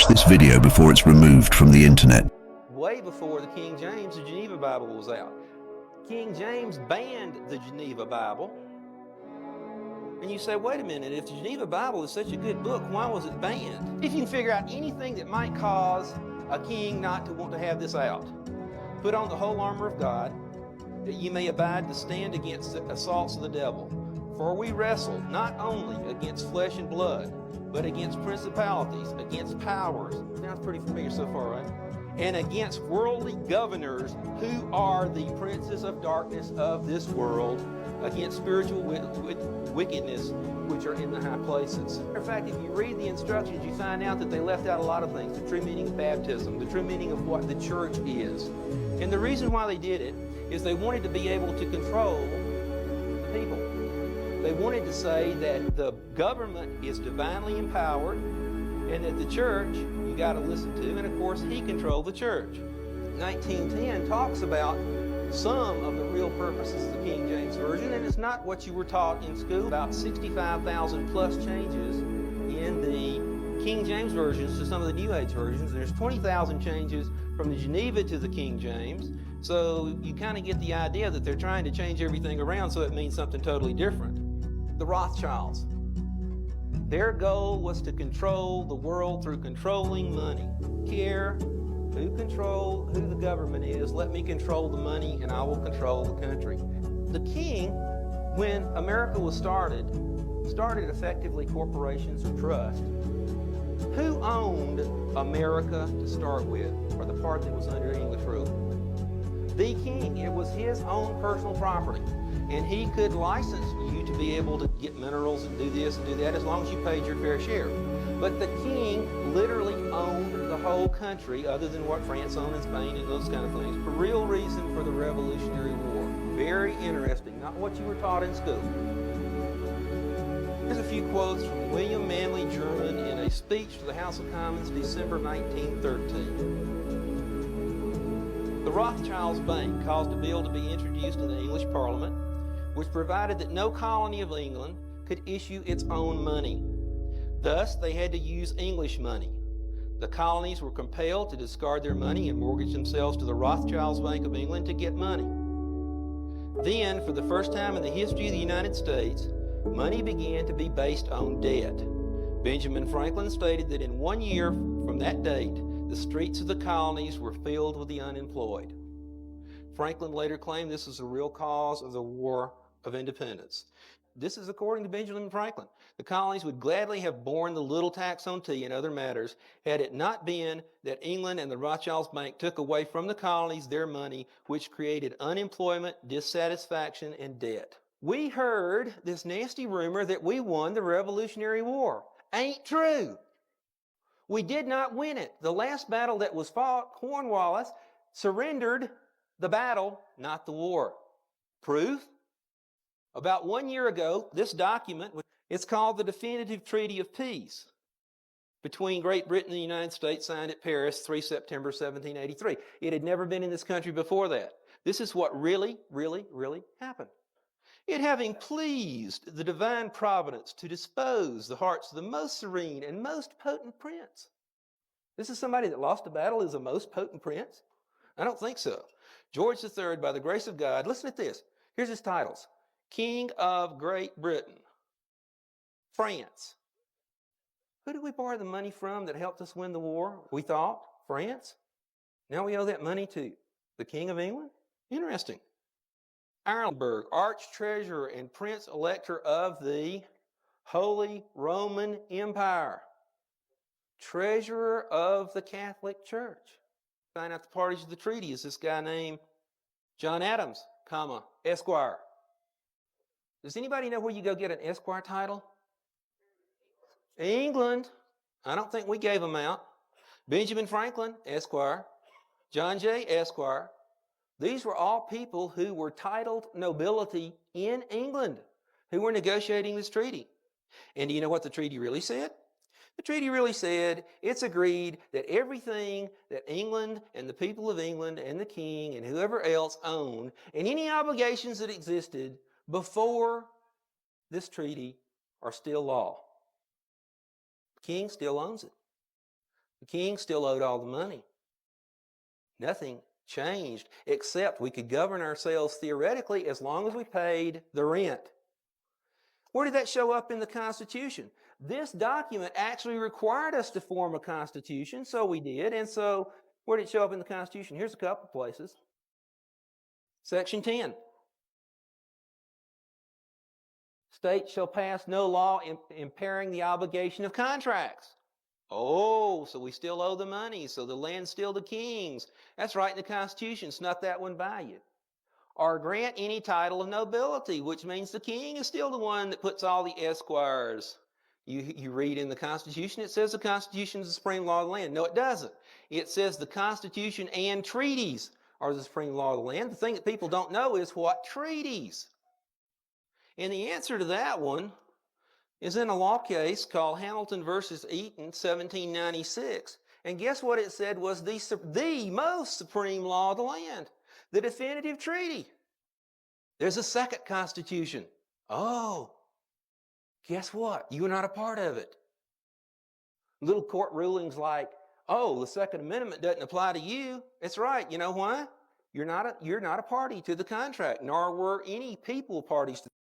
Watch this video before it's removed from the internet. Way before the King James, the Geneva Bible was out. King James banned the Geneva Bible. And you say, wait a minute, if the Geneva Bible is such a good book, why was it banned? If you can figure out anything that might cause a king not to want to have this out, put on the whole armor of God, that you may abide to stand against the assaults of the devil. For we wrestle not only against flesh and blood, but against principalities, against powers. Sounds pretty familiar so far, right? And against worldly governors who are the princes of darkness of this world, against spiritual wickedness which are in the high places. In fact, if you read the instructions, you find out that they left out a lot of things. The true meaning of baptism, the true meaning of what the church is. And the reason why they did it is they wanted to be able to control the people. They wanted to say that the government is divinely empowered and that the church you got to listen to, and of course he controlled the church. 1910 talks about some of the real purposes of the King James Version, and it's not what you were taught in school. About 65,000 plus changes in the King James versions to some of the New Age versions. There's 20,000 changes from the Geneva to the King James. So you kind of get the idea that they're trying to change everything around so it means something totally different. The Rothschilds. Their goal was to control the world through controlling money. Care who the government is, let me control the money and I will control the country. The king, when America was started effectively corporations or trusts. Who owned America to start with, or the part that was under English rule? The king. It was his own personal property. And he could license you to be able to get minerals and do this and do that as long as you paid your fair share. But the king literally owned the whole country, other than what France owned in Spain and those kind of things, for real reason for the Revolutionary War. Very interesting, not what you were taught in school. Here's a few quotes from William Manly German in a speech to the House of Commons, December 1913. The Rothschilds Bank caused a bill to be introduced in the English Parliament, which provided that no colony of England could issue its own money. Thus, they had to use English money. The colonies were compelled to discard their money and mortgage themselves to the Rothschilds Bank of England to get money. Then, for the first time in the history of the United States, money began to be based on debt. Benjamin Franklin stated that in 1 year from that date, the streets of the colonies were filled with the unemployed. Franklin later claimed this was the real cause of the War of Independence. This is according to Benjamin Franklin. The colonies would gladly have borne the little tax on tea and other matters had it not been that England and the Rothschilds Bank took away from the colonies their money, which created unemployment, dissatisfaction, and debt. We heard this nasty rumor that we won the Revolutionary War. Ain't true. We did not win it. The last battle that was fought, Cornwallis surrendered the battle, not the war. Proof? About 1 year ago, this document, it's called the Definitive Treaty of Peace between Great Britain and the United States, signed at Paris, 3 September 1783. It had never been in this country before that. This is what really, really, really happened. It having pleased the divine providence to dispose the hearts of the most serene and most potent prince. This is somebody that lost a battle is a most potent prince? I don't think so. George III, by the grace of God, listen to this. Here's his titles. King of Great Britain. France. Who did we borrow the money from that helped us win the war? We thought France. Now we owe that money to the King of England? Interesting. Ireland, Arch-Treasurer and Prince Elector of the Holy Roman Empire. Treasurer of the Catholic Church. Find out the parties of the treaty is this guy named John Adams, Esquire. Does anybody know where you go get an Esquire title? England. I don't think we gave them out. Benjamin Franklin, Esquire. John Jay, Esquire. These were all people who were titled nobility in England, who were negotiating this treaty. And do you know what the treaty really said? The treaty really said it's agreed that everything that England and the people of England and the king and whoever else owned, and any obligations that existed before this treaty, are still law. The king still owns it. The king still owed all the money. Nothing changed, except we could govern ourselves theoretically as long as we paid the rent. Where did that show up in the Constitution? This document actually required us to form a Constitution, so we did. And so, where did it show up in the Constitution? Here's a couple places. Section 10. States shall pass no law impairing the obligation of contracts. Oh, so we still owe the money, so the land's still the king's. That's right in the Constitution. Snuck that one by you. Or grant any title of nobility, which means the king is still the one that puts all the esquires. You read in the Constitution, it says the Constitution is the supreme law of the land. No, it doesn't. It says the Constitution and treaties are the supreme law of the land. The thing that people don't know is what treaties. And the answer to that one is in a law case called Hamilton versus Eaton, 1796. And guess what it said was the most supreme law of the land? The definitive treaty. There's a second constitution. Oh, guess what? You're not a part of it. Little court rulings like, oh, the Second Amendment doesn't apply to you. That's right. You know why? You're not a party to the contract, nor were any people parties to